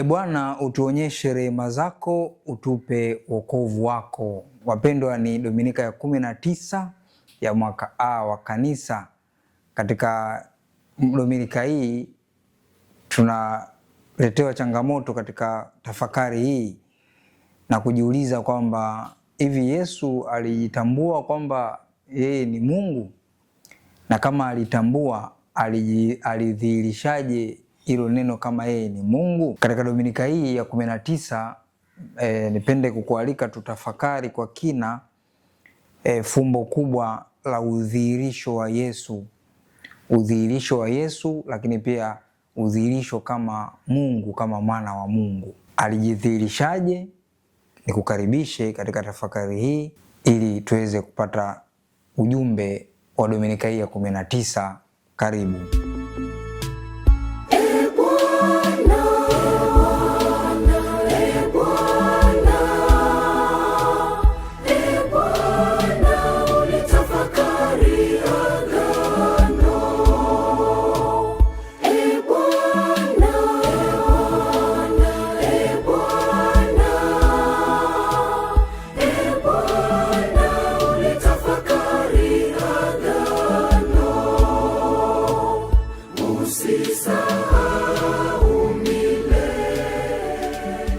Bwana, utuonyeshe rehema zako, utupe wokovu wako. Wapendwa, ni Dominika ya 19 ya mwaka A wa kanisa. Katika Dominika hii tunaletewa changamoto katika tafakari hii na kujiuliza kwamba hivi Yesu alijitambua kwamba yeye ni Mungu? Na kama alitambua, alidhihirishaje hilo neno kama yeye ni Mungu? Katika Dominika hii ya 19 nipende kukualika tutafakari kwa kina fumbo kubwa la udhihirisho wa Yesu. Udhihirisho wa Yesu, lakini pia udhihirisho kama Mungu, kama mwana wa Mungu. Alijidhihirishaje? Nikukaribishe katika tafakari hii ili tuweze kupata ujumbe wa Dominika hii ya 19. Karibu.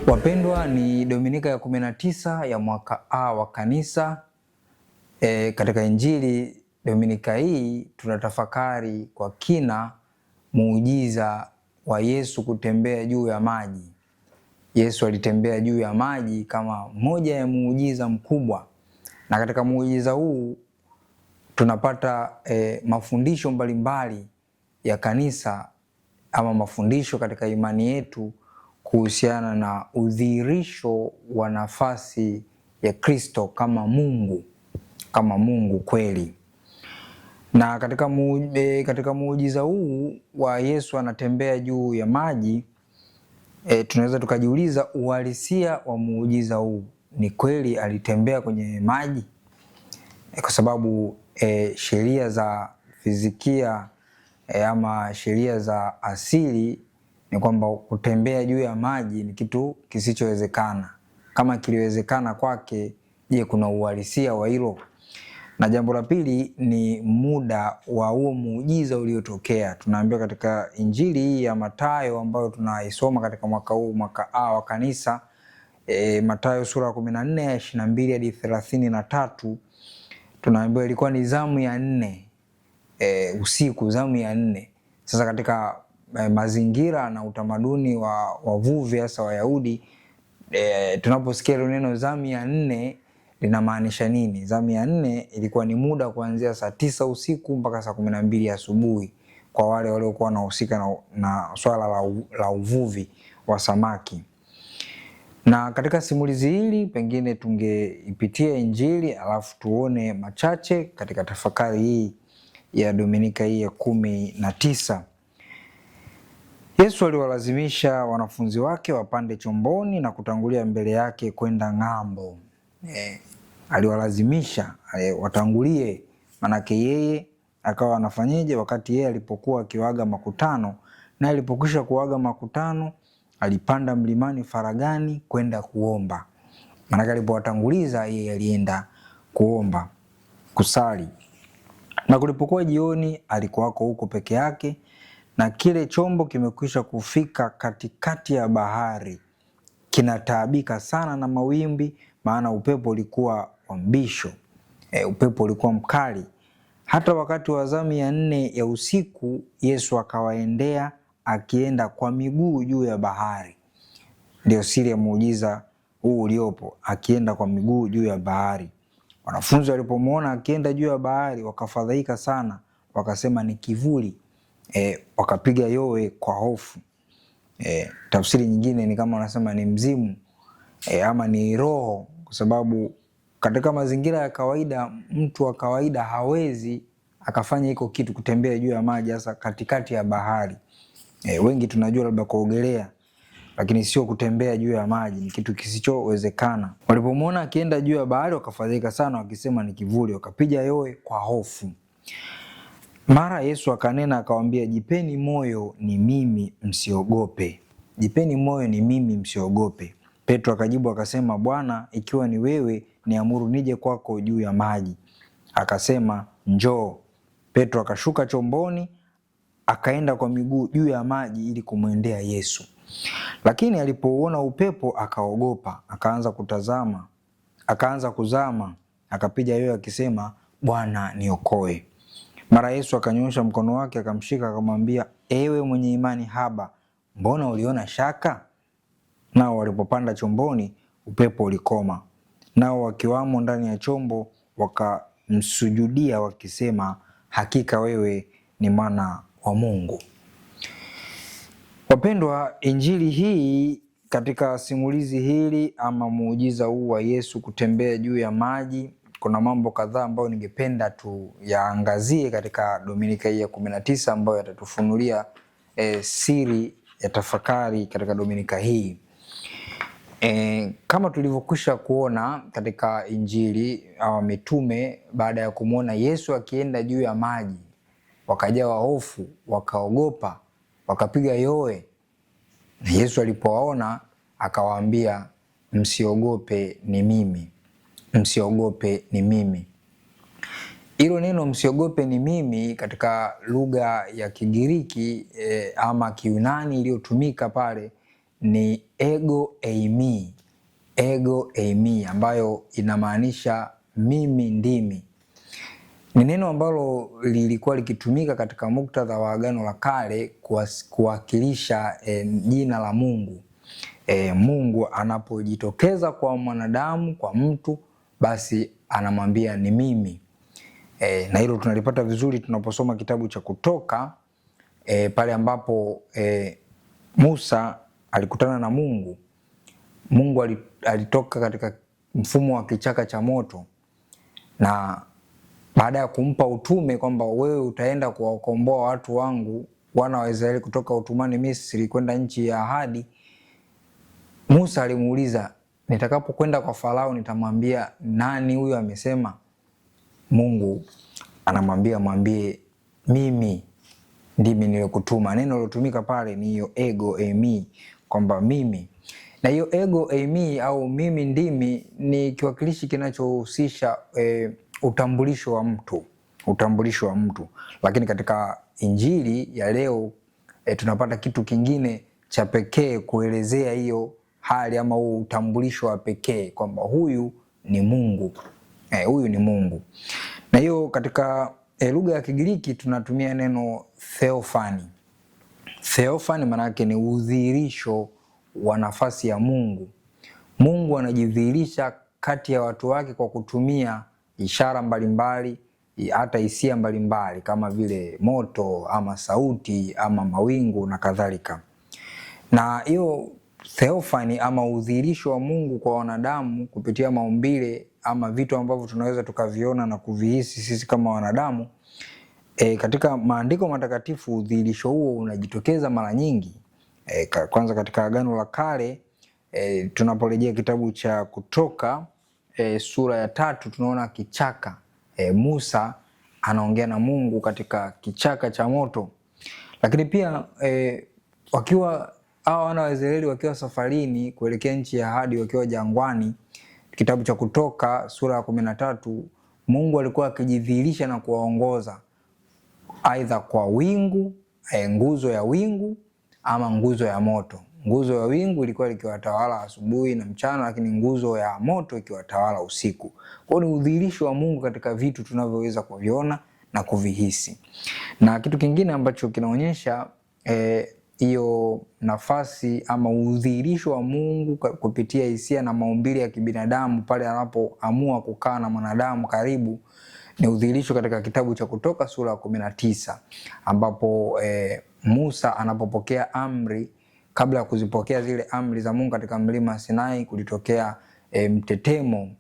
Wapendwa, ni Dominika ya 19 ya mwaka A wa kanisa. Katika Injili Dominika hii tunatafakari kwa kina muujiza wa Yesu kutembea juu ya maji. Yesu alitembea juu ya maji kama moja ya muujiza mkubwa, na katika muujiza huu tunapata mafundisho mbalimbali ya kanisa ama mafundisho katika imani yetu kuhusiana na udhihirisho wa nafasi ya Kristo kama Mungu kweli. Na katika muujiza huu wa Yesu anatembea juu ya maji, tunaweza tukajiuliza uhalisia wa muujiza huu. Ni kweli alitembea kwenye maji? Kwa sababu sheria za fizikia ama sheria za asili ni kwamba kutembea juu ya maji ni kitu kisichowezekana. Kama kiliwezekana kwake, je, kuna uhalisia wa hilo? Na jambo la pili ni muda wa huo muujiza uliotokea. Tunaambiwa katika Injili hii ya Mathayo ambayo tunaisoma katika mwaka huu, mwaka A wa kanisa, Mathayo sura ya 14 22 hadi 33, tunaambiwa ilikuwa ni zamu ya 4 usiku, zamu ya 4. Sasa katika mazingira na utamaduni wa wavuvi hasa Wayahudi, tunaposikia neno zamu ya 4 linamaanisha nini? Zamu ya 4 ilikuwa ni muda kuanzia saa 9 usiku mpaka saa 12 asubuhi kwa wale waliokuwa wanahusika na swala la uvuvi wa samaki. Na katika simulizi hili pengine tungeipitia Injili alafu tuone machache katika tafakari hii ya Dominika hii ya 19. Yesu aliwalazimisha wanafunzi wake wapande chomboni na kutangulia mbele yake kwenda ng'ambo. Aliwalazimisha watangulie, manake yeye akawa anafanyeje? Wakati yeye alipokuwa akiwaaga makutano, na alipokwisha kuaga makutano alipanda mlimani faragani kwenda kuomba. Manake alipowatanguliza yeye alienda kuomba, kusali. Na kulipokuwa jioni alikuwako huko peke yake, na kile chombo kimekwisha kufika katikati ya bahari, kinataabika sana na mawimbi, maana upepo ulikuwa wa mbisho. Upepo ulikuwa mkali. Hata wakati wa zamu ya 4 ya usiku Yesu akawaendea akienda kwa miguu juu ya bahari. Ndio siri ya muujiza huu uliopo, akienda kwa miguu juu ya bahari. Wanafunzi walipomwona akienda juu ya bahari wakafadhaika sana, wakasema ni kivuli. Wakapiga yowe kwa hofu. Tafsiri nyingine ni kama wanasema ni mzimu ama ni roho, kwa sababu katika mazingira ya kawaida mtu wa kawaida hawezi akafanya hiko kitu, kutembea juu ya maji hasa katikati ya bahari. Wengi tunajua labda kuogelea, lakini sio kutembea juu ya maji, ni kitu kisichowezekana. Walipomwona akienda juu ya bahari wakafadhaika sana, wakisema ni kivuli, wakapiga yowe kwa hofu. Mara Yesu akanena akawaambia, jipeni moyo, ni mimi, msiogope. jipeni moyo, ni mimi, msiogope. Petro akajibu akasema, Bwana, ikiwa ni wewe, niamuru nije kwako juu ya maji. Akasema, njoo. Petro akashuka chomboni, akaenda kwa miguu juu ya maji ili kumwendea Yesu. Lakini alipouona upepo akaogopa, akaanza kuzama, akapiga yoyo akisema, Bwana, niokoe. Mara Yesu akanyoosha mkono wake akamshika, akamwambia, ewe mwenye imani haba, mbona uliona shaka? Nao walipopanda chomboni, upepo ulikoma. Nao wakiwamo ndani ya chombo wakamsujudia wakisema, hakika wewe ni mwana wa Mungu. Wapendwa, injili hii, katika simulizi hili ama muujiza huu wa Yesu kutembea juu ya maji, kuna mambo kadhaa ambayo ningependa tuyaangazie katika Dominika hii ya 19 ambayo yatatufunulia siri ya tafakari katika Dominika hii. Kama tulivyokwisha kuona katika injili, mitume baada ya kumwona Yesu akienda juu ya maji wakajawa hofu, wakaogopa, wakapiga yowe. Na Yesu alipowaona akawaambia, msiogope, ni mimi. Msiogope, ni mimi. Hilo neno msiogope ni mimi katika lugha ya Kigiriki ama Kiyunani iliyotumika pale ni ego eimi. Ego eimi ambayo inamaanisha mimi ndimi. Ni neno ambalo lilikuwa likitumika katika muktadha wa Agano la Kale kuwakilisha jina la Mungu. Mungu anapojitokeza kwa mwanadamu, kwa mtu, basi anamwambia ni mimi. Na hilo tunalipata vizuri tunaposoma kitabu cha Kutoka, pale ambapo Musa alikutana na Mungu. Mungu alitoka katika mfumo wa kichaka cha moto, na baada ya kumpa utume kwamba wewe utaenda kuwakomboa watu wangu wana wa Israeli kutoka utumwani Misri kwenda nchi ya ahadi, Musa alimuuliza, nitakapokwenda kwa Farao nitamwambia nani huyo amesema? Mungu anamwambia, mwambie mimi ndimi niliyokutuma. Neno lilotumika pale ni hiyo ego eimi, kwamba mimi. Na hiyo ego eimi au mimi ndimi ni kiwakilishi kinachohusisha utambulisho wa mtu, utambulisho wa mtu. Lakini katika injili ya leo tunapata kitu kingine cha pekee kuelezea hiyo hali ama huo utambulisho wa pekee, kwamba huyu ni Mungu. Huyu ni Mungu. Na hiyo katika lugha ya Kigiriki tunatumia neno theophany. Theophany maana yake ni udhihirisho wa nafasi ya Mungu. Mungu anajidhihirisha kati ya watu wake kwa kutumia ishara mbalimbali, hata hisia mbalimbali kama vile moto ama sauti ama mawingu na kadhalika. Na hiyo theophany ama udhihirisho wa Mungu kwa wanadamu kupitia maumbile ama vitu ambavyo tunaweza tukaviona na kuvihisi sisi kama wanadamu, katika maandiko matakatifu udhihirisho huo unajitokeza mara nyingi. Kwanza katika Agano la Kale, tunaporejea kitabu cha Kutoka sura ya 3 tunaona kichaka. Musa anaongea na Mungu katika kichaka cha moto. Lakini pia wakiwa hao wana wa Israeli wakiwa safarini kuelekea nchi ya ahadi, wakiwa jangwani, kitabu cha Kutoka sura ya 13, Mungu alikuwa akijidhihirisha na kuwaongoza aidha kwa wingu, nguzo ya wingu ama nguzo ya moto. Nguzo ya wingu ilikuwa ikiwatawala asubuhi na mchana, lakini nguzo ya moto ikiwatawala usiku. Kwa hiyo ni udhihirisho wa Mungu katika vitu tunavyoweza kuviona na kuvihisi. Na kitu kingine ambacho kinaonyesha hiyo nafasi ama udhihirisho wa Mungu kupitia hisia na maumbile ya kibinadamu pale anapoamua kukaa na mwanadamu karibu, ni udhihirisho katika kitabu cha Kutoka sura ya 19, ambapo Musa anapopokea amri. Kabla ya kuzipokea zile amri za Mungu katika mlima Sinai, kulitokea mtetemo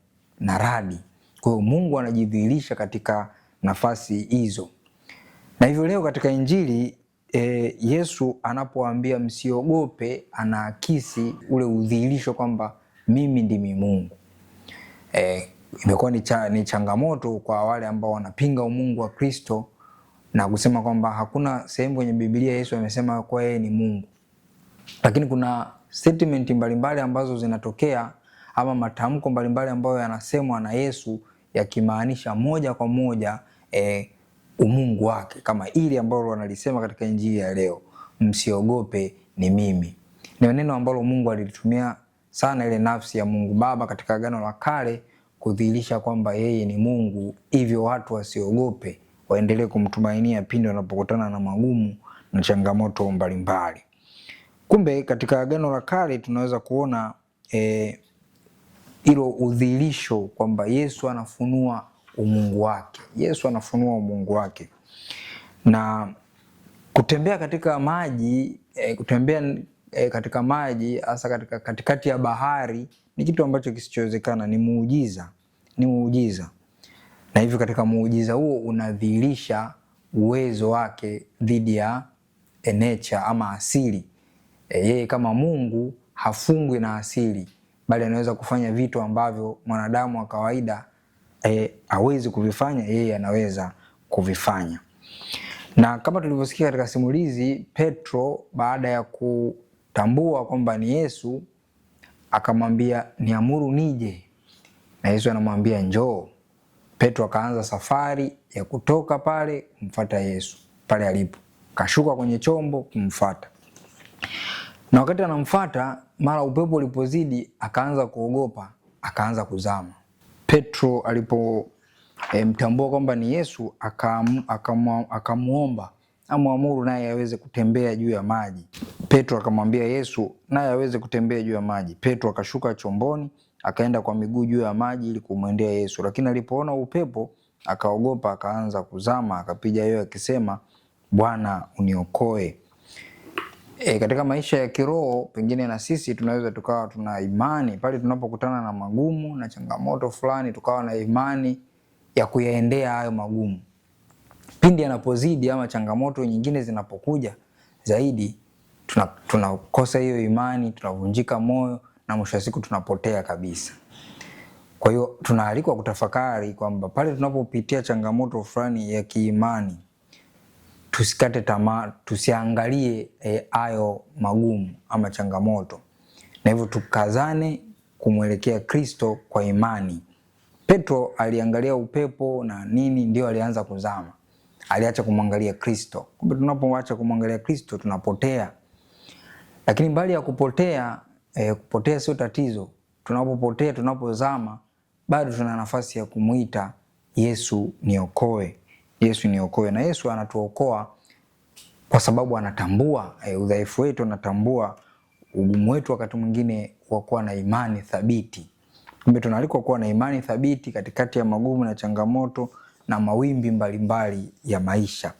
na radi. Kwa hiyo Mungu anajidhihirisha katika nafasi hizo. Na hivyo leo katika injili Yesu anapoambia msiogope, anaakisi ule udhihirisho kwamba mimi ndimi Mungu. Imekuwa ni changamoto kwa wale ambao wanapinga umungu wa Kristo na kusema kwamba hakuna sehemu kwenye Biblia Yesu amesema kwa yeye ni Mungu. lakini kuna statement mbalimbali ambazo zinatokea ama matamko mbalimbali ambayo yanasemwa na Yesu yakimaanisha moja kwa moja umungu wake, kama ili ambalo wanalisema katika injili ya leo, msiogope ni mimi. Ni neno ambalo Mungu alilitumia sana ile nafsi ya Mungu Baba katika Agano la Kale kudhihirisha kwamba yeye ni Mungu, hivyo watu wasiogope, waendelee kumtumainia pindi wanapokutana na magumu na changamoto mbalimbali. Kumbe katika Agano la Kale tunaweza kuona hilo udhihirisho kwamba Yesu anafunua umungu wake. Yesu anafunua umungu wake. Na kutembea katika maji, katika maji hasa katikati ya bahari ni kitu ambacho kisichowezekana, ni muujiza. Ni muujiza. Na hivyo katika muujiza huo unadhihirisha uwezo wake dhidi ya nature ama asili. Yeye kama Mungu hafungwi na asili, bali anaweza kufanya vitu ambavyo mwanadamu wa kawaida hawezi kuvifanya, yeye anaweza kuvifanya. Na kama tulivyosikia katika simulizi, Petro baada ya kutambua kwamba ni Yesu akamwambia, niamuru nije, na Yesu anamwambia njoo. Petro akaanza safari ya kutoka pale kumfuata Yesu pale alipo, kashuka kwenye chombo kumfuata. Na wakati anamfuata, mara upepo ulipozidi akaanza kuogopa, akaanza kuzama. Petro alipomtambua kwamba ni Yesu akamuomba amwamuru naye aweze kutembea juu ya maji. Petro akamwambia Yesu naye aweze kutembea juu ya maji. Petro akashuka chomboni akaenda kwa miguu juu ya maji ili kumwendea Yesu, lakini alipoona upepo akaogopa, akaanza kuzama, akapiga yowe akisema, Bwana uniokoe. Katika maisha ya kiroho pengine na sisi tunaweza tukawa tuna imani pale tunapokutana na magumu na changamoto fulani, tukawa na imani ya kuyaendea hayo magumu. Pindi yanapozidi ama changamoto nyingine zinapokuja zaidi, tunakosa hiyo imani, tunavunjika moyo na mwisho wa siku tunapotea kabisa. Kwa hiyo tunaalikwa kutafakari kwamba pale tunapopitia changamoto fulani ya kiimani, tusikate tamaa, tusiangalie hayo magumu ama changamoto, na hivyo tukazane kumwelekea Kristo kwa imani. Petro aliangalia upepo na nini, ndio alianza kuzama. Aliacha kumwangalia Kristo. Kumbe tunapoacha kumwangalia Kristo tunapotea. Lakini mbali ya kupotea, kupotea sio tatizo. Tunapopotea, tunapozama, bado tuna nafasi ya kumuita Yesu niokoe. Yesu niokoe. Na Yesu anatuokoa kwa sababu anatambua udhaifu wetu, anatambua ugumu wetu wakati mwingine wa kuwa na imani thabiti. Kumbe tunaalikwa kuwa na imani thabiti katikati ya magumu na changamoto na mawimbi mbalimbali ya maisha.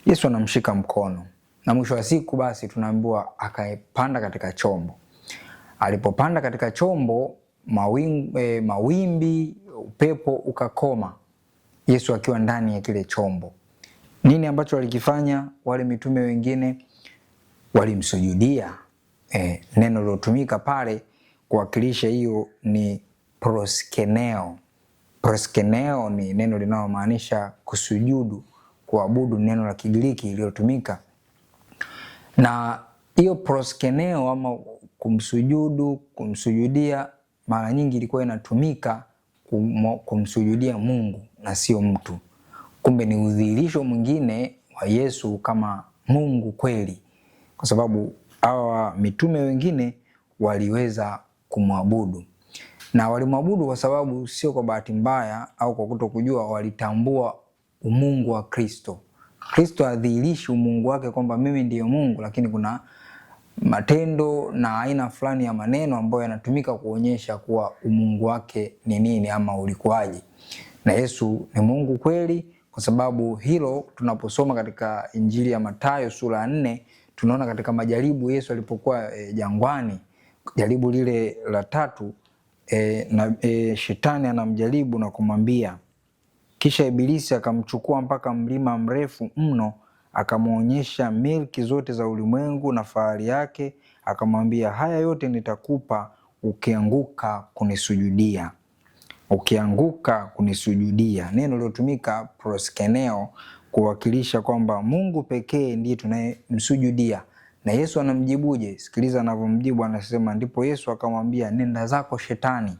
Yesu anamshika mkono. Na mwisho wa siku basi tunaambiwa akapanda katika chombo. Alipopanda katika chombo, mawimbi, upepo ukakoma. Yesu akiwa ndani ya kile chombo. Nini ambacho walikifanya wale mitume wengine? Walimsujudia. Neno lilotumika pale kuwakilisha hiyo ni proskeneo. Proskeneo ni neno linalomaanisha kusujudu, kuabudu, neno la Kigiriki lililotumika. Na hiyo proskeneo ama kumsujudu, kumsujudia, mara nyingi ilikuwa inatumika kumsujudia Mungu na sio mtu. Kumbe ni udhihirisho mwingine wa Yesu kama Mungu kweli, kwa sababu hawa mitume wengine waliweza kumwabudu. Na walimwabudu kwa sababu sio kwa bahati mbaya au kwa kutokujua, walitambua umungu wa Kristo. Kristo adhihirishi umungu wake kwamba mimi ndiyo Mungu, lakini kuna matendo na aina fulani ya maneno ambayo yanatumika kuonyesha kuwa umungu wake ni nini ama ulikuwaje. Na Yesu ni Mungu kweli, kwa sababu hilo tunaposoma katika Injili ya Mathayo sura ya 4, tunaona katika majaribu Yesu alipokuwa jangwani, jaribu lile la 3, shetani anamjaribu na kumwambia, kisha Ibilisi akamchukua mpaka mlima mrefu mno, akamwonyesha milki zote za ulimwengu na fahari yake, akamwambia, haya yote nitakupa ukianguka kunisujudia. Ukianguka kunisujudia. Neno lilotumika proskeneo kuwakilisha kwamba Mungu pekee ndiye tunayemsujudia Na Yesu anamjibuje? Sikiliza anavyomjibu, anasema ndipo Yesu akamwambia, nenda zako Shetani,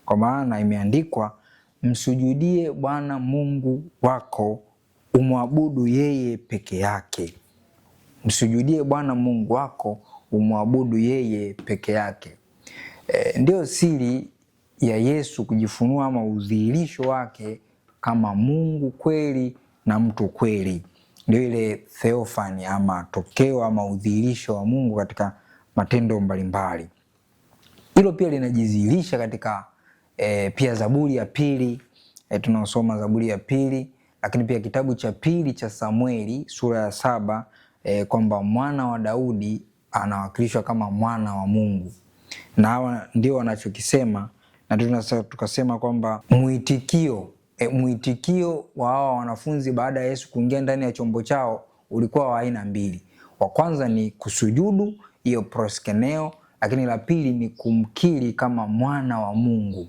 kwa maana imeandikwa, msujudie Bwana Mungu wako, umwabudu yeye peke yake. Msujudie Bwana Mungu wako, umwabudu yeye peke yake. Ndio siri ya Yesu kujifunua ama udhihirisho wake kama Mungu kweli na mtu kweli. Ndio ile theophany ama tokeo ama udhihirisho wa Mungu katika matendo mbalimbali. Hilo pia linajidhihirisha katika pia Zaburi ya pili, tunaosoma Zaburi ya pili, lakini pia kitabu cha pili cha Samueli sura ya 7, kwamba mwana wa Daudi anawakilishwa kama mwana wa Mungu. Na hawa ndio wanachokisema, na tunaweza tukasema kwamba mwitikio wa hawa wanafunzi baada ya Yesu kuingia ndani ya chombo chao ulikuwa wa aina mbili. Wa kwanza ni kusujudu, hiyo proskeneo, lakini la pili ni kumkiri kama mwana wa Mungu,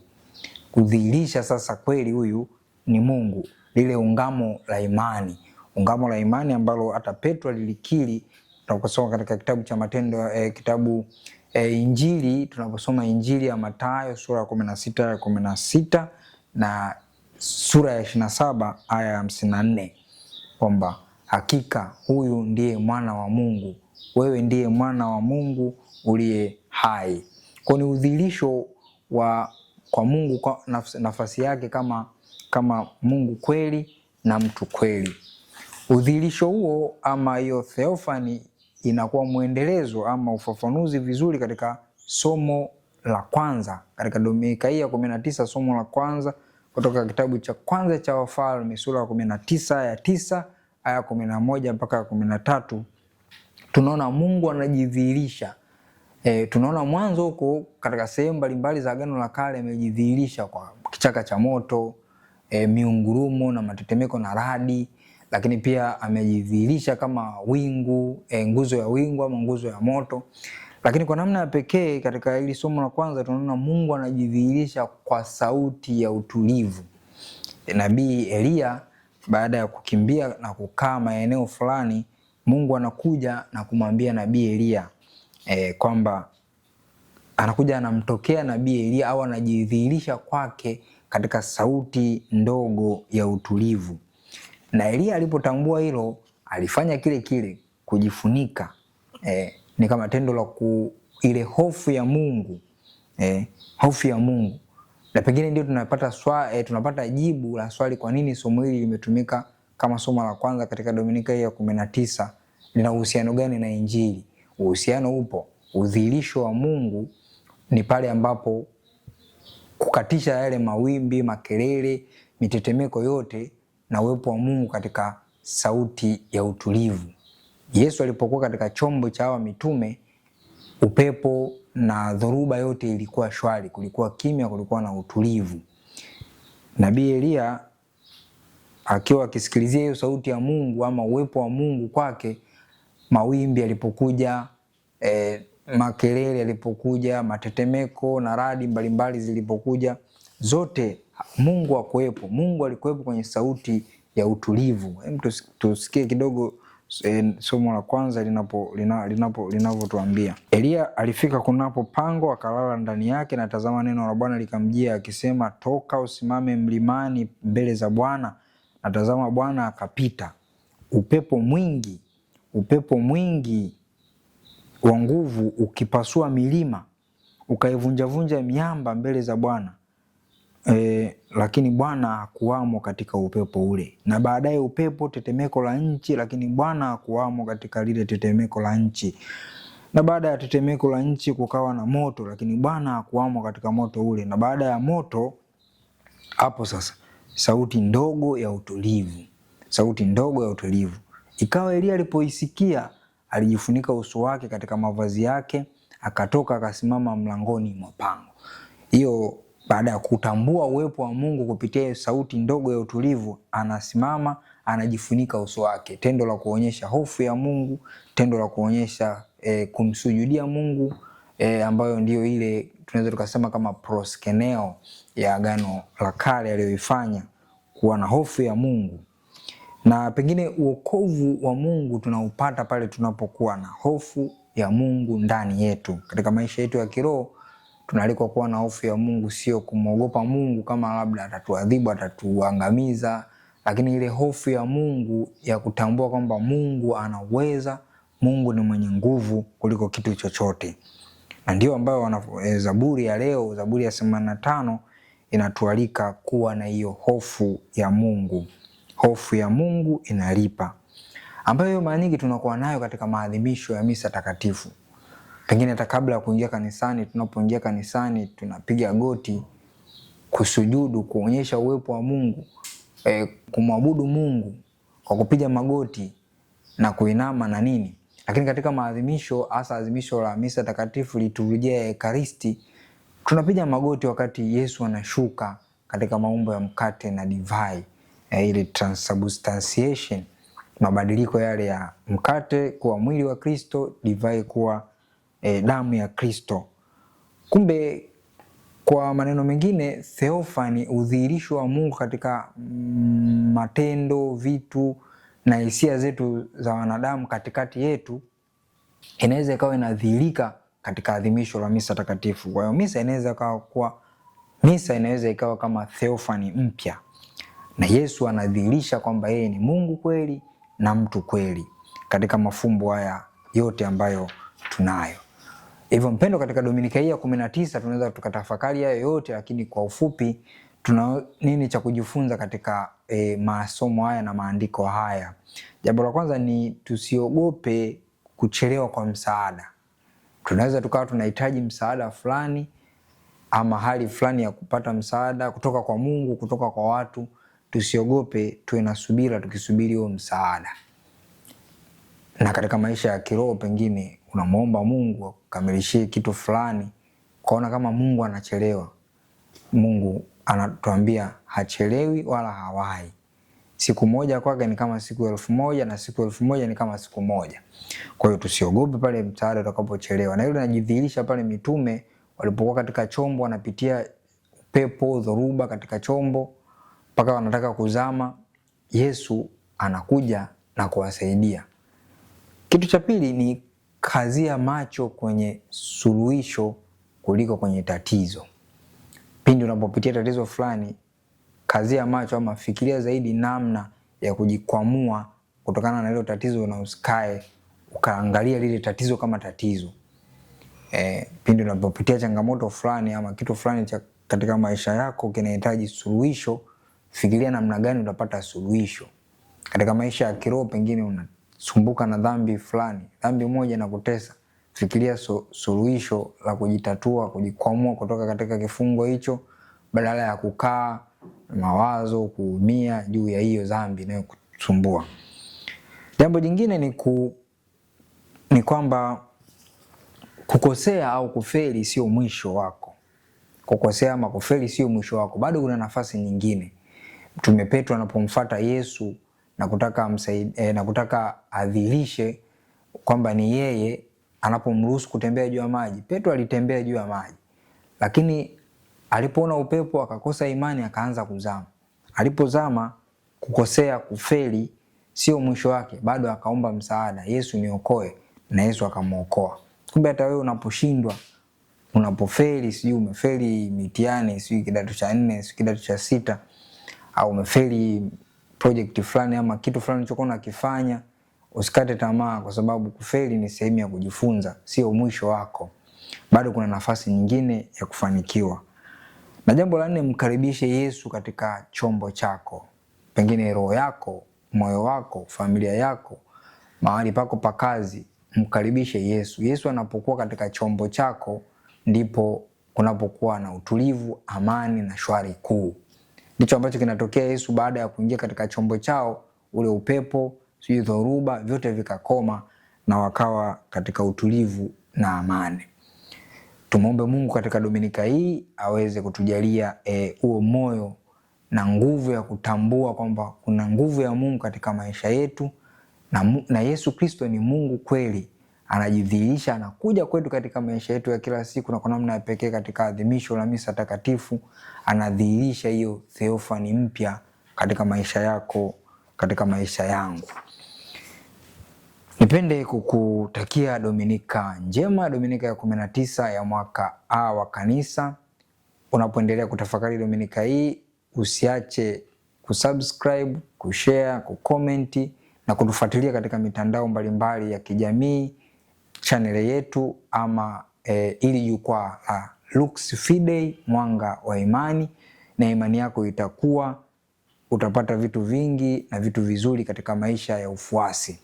kudhihirisha sasa kweli huyu ni Mungu, lile ungamo la imani ambalo hata Petro lilikiri. Tunaposoma katika kitabu cha Matendo, Injili, tunaposoma Injili ya Mathayo sura ya 16 na sura ya 27 aya ya 54, kwamba hakika huyu ndiye mwana wa Mungu, wewe ndiye mwana wa Mungu uliye hai. Kwa ni udhihirisho kwa Mungu kwa nafasi yake kama Mungu kweli na mtu kweli. Udhihirisho huo ama hiyo theophany inakuwa mwendelezo ama ufafanuzi vizuri katika somo la kwanza katika Dominika hii ya 19, somo la kwanza kutoka kitabu cha kwanza cha Wafalme sura ya 19 aya 9 aya 11 mpaka 13. Tunaona Mungu anajidhihirisha. Tunaona mwanzo huko katika sehemu mbalimbali za Agano la Kale amejidhihirisha kwa kichaka cha moto, miungurumo na matetemeko na radi, lakini pia amejidhihirisha kama wingu, nguzo ya wingu ama nguzo ya moto. Lakini kwa namna ya pekee katika hili somo la kwanza tunaona Mungu anajidhihirisha kwa sauti ya utulivu. Nabii Elia baada ya kukimbia na kukaa maeneo fulani, Mungu anakuja na kumwambia Nabii Elia kwamba anakuja anamtokea Nabii Elia au anajidhihirisha kwake katika sauti ndogo ya utulivu. Na Elia alipotambua hilo alifanya kile kujifunika. Ni kama tendo la ile hofu ya Mungu, hofu ya Mungu. Na pengine ndio tunapata jibu la swali kwa nini somo hili limetumika kama somo la kwanza katika Dominika hii ya 19. Lina uhusiano gani na Injili? Uhusiano upo. Udhihirisho wa Mungu ni pale ambapo kukatisha yale mawimbi, makelele, mitetemeko yote na uwepo wa Mungu katika sauti ya utulivu. Yesu alipokuwa katika chombo cha hawa mitume, upepo na dhoruba yote ilikuwa shwari, kulikuwa kimya, kulikuwa na utulivu. Nabii Elia akiwa akisikilizia hiyo sauti ya Mungu ama uwepo wa Mungu kwake, mawimbi yalipokuja, makelele yalipokuja, matetemeko na radi mbalimbali zilipokuja, zote Mungu hakuwepo. Mungu alikuwepo kwenye sauti ya utulivu. Tusikie kidogo somo la kwanza linavyotuambia. Elia alifika kunapo pango akalala ndani yake, na tazama neno la Bwana likamjia akisema, toka usimame mlimani mbele za Bwana. Na tazama Bwana akapita, upepo mwingi wa nguvu ukipasua milima, ukaivunjavunja miamba mbele za Bwana. Lakini Bwana hakuwamo katika upepo ule. Na baadaye upepo, tetemeko la nchi, lakini Bwana hakuwamo katika lile tetemeko la nchi. Na baada ya tetemeko la nchi kukawa na moto, lakini Bwana hakuwamo katika moto ule. Na baada ya moto, hapo sasa sauti ndogo ya utulivu. Ikawa Elia alipoisikia, alijifunika uso wake katika mavazi yake, akatoka akasimama mlangoni mwa pango. Hiyo baada ya kutambua uwepo wa Mungu kupitia sauti ndogo ya utulivu, anasimama anajifunika uso wake. Tendo la kuonyesha hofu ya Mungu, tendo la kuonyesha kumsujudia Mungu, ambayo ndio ile tunaweza tukasema kama proskeneo ya Agano la Kale aliyoifanya, kuwa na hofu ya Mungu. Na pengine uokovu wa Mungu tunaupata pale tunapokuwa na hofu ya Mungu ndani yetu. Katika maisha yetu ya kiroho tunaalikwa kuwa na hofu ya Mungu, sio kumwogopa Mungu kama labda atatuadhibu, atatuangamiza, lakini ile hofu ya Mungu ya kutambua kwamba Mungu anaweza, Mungu ni mwenye nguvu kuliko kitu chochote. Na ndio ambayo Zaburi ya leo, Zaburi ya 85 inatualika kuwa na hiyo hofu ya Mungu. Hofu ya Mungu inalipa, ambayo mara nyingi tunakuwa nayo katika maadhimisho ya misa takatifu. Pengine hata kabla ya kuingia kanisani, tunapoingia kanisani tunapiga goti kusujudu, kuonyesha uwepo wa Mungu, kumwabudu Mungu kwa kupiga magoti na kuinama na nini. Lakini katika maadhimisho, hasa adhimisho la misa takatifu, liturujia ya Ekaristi, tunapiga magoti wakati Yesu anashuka katika maumbo ya mkate na divai, ile transubstantiation, mabadiliko yale ya mkate kuwa mwili wa Kristo, divai kuwa damu ya Kristo. Kumbe kwa maneno mengine, theophany, udhihirisho wa Mungu katika matendo, vitu na hisia zetu za wanadamu katikati yetu, inaweza ikawa inadhihirika katika adhimisho la misa takatifu. Kwa hiyo misa inaweza ikawa kama theophany mpya, na Yesu anadhihirisha kwamba yeye ni Mungu kweli na mtu kweli katika mafumbo haya yote ambayo tunayo. Hivyo mpendo, katika Dominika hii ya 19 tunaweza tukatafakari hayo yote, lakini kwa ufupi tuna nini cha kujifunza katika masomo haya na maandiko haya? Jambo la kwanza ni tusiogope kuchelewa kwa msaada. Tunaweza tukawa tunahitaji msaada fulani ama hali fulani ya kupata msaada kutoka kwa Mungu, kutoka kwa watu. Tusiogope, tuwe na subira tukisubiri huo msaada. Na katika maisha ya kiroho, pengine unamuomba Mungu akukamilishie kitu fulani, kwaona kama Mungu anachelewa. Mungu anatuambia hachelewi wala hawai. Siku moja kwake ni kama siku 1000 na siku 1000 ni kama siku moja. Kwa hiyo tusiogope pale msaada utakapochelewa. Na hilo linajidhihirisha pale mitume walipokuwa katika chombo, wanapitia upepo, dhoruba katika chombo mpaka wanataka kuzama. Yesu anakuja na kuwasaidia. Kitu cha pili ni kazia macho kwenye suluhisho kuliko kwenye tatizo. Pindi unapopitia tatizo fulani, kazia macho ama fikiria zaidi namna ya kujikwamua kutokana na hilo tatizo, na usikae ukaangalia lile tatizo kama tatizo. Pindi unapopitia changamoto fulani ama kitu fulani katika maisha yako kinahitaji suluhisho, fikiria namna gani utapata suluhisho. Katika maisha ya kiroho, pengine unasumbuka na dhambi fulani, dhambi moja na kutesa, fikiria suluhisho la kujitatua, kujikwamua kutoka katika kifungo hicho, badala ya kukaa mawazo kuumia juu ya hiyo dhambi inayokusumbua. Jambo jingine ni kwamba kukosea au kufeli sio mwisho wako. Kukosea ama kufeli sio mwisho wako, bado kuna nafasi nyingine. Mtume Petro anapomfuata Yesu na kutaka na kutaka adhihirishe kwamba ni yeye, anapomruhusu kutembea juu ya maji, Petro alitembea juu ya maji, lakini alipoona upepo akakosa imani, akaanza kuzama. Alipozama, kukosea, kufeli sio mwisho wake, bado akaomba msaada, Yesu niokoe, na Yesu akamuokoa. Kumbe hata wewe unaposhindwa, unapofeli, sijui umefeli mitihani, sijui kidato cha 4, sijui kidato cha 6, au umefeli project fulani ama kitu fulani ulichokuwa unakifanya, usikate tamaa, kwa sababu kufeli ni sehemu ya kujifunza, sio mwisho wako. Bado kuna nafasi nyingine ya kufanikiwa. Na jambo la 4, mkaribishe Yesu katika chombo chako. Pengine roho yako, moyo wako, familia yako, mahali pako pa kazi, mkaribishe Yesu. Yesu anapokuwa katika chombo chako, ndipo kunapokuwa na utulivu, amani na shwari kuu. Ndicho ambacho kinatokea Yesu baada ya kuingia katika chombo chao, ule upepo, sijui dhoruba, vyote vikakoma na wakawa katika utulivu na amani. Tumuombe Mungu katika Dominika hii aweze kutujalia huo moyo na nguvu ya kutambua kwamba kuna nguvu ya Mungu katika maisha yetu, na Yesu Kristo ni Mungu kweli, anajidhihirisha, anakuja kwetu katika maisha yetu ya kila siku, na kwa namna ya pekee katika adhimisho la misa takatifu anadhihirisha hiyo theophany mpya katika maisha yako katika maisha yangu. Nipende kukutakia Dominika njema, Dominika ya 19 ya mwaka A wa kanisa. Unapoendelea kutafakari Dominika hii, usiache kusubscribe, kushare, kucomment na kutufuatilia katika mitandao mbalimbali ya kijamii, channel yetu ama ili jukwaa la Lux Fidei, mwanga wa imani, na imani yako itakuwa, utapata vitu vingi na vitu vizuri katika maisha ya ufuasi.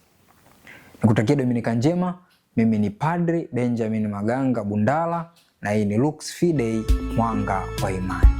Nikutakia Dominika njema. Mimi ni Padre Benjamin Maganga Bundala na hii ni Lux Fidei, mwanga wa imani.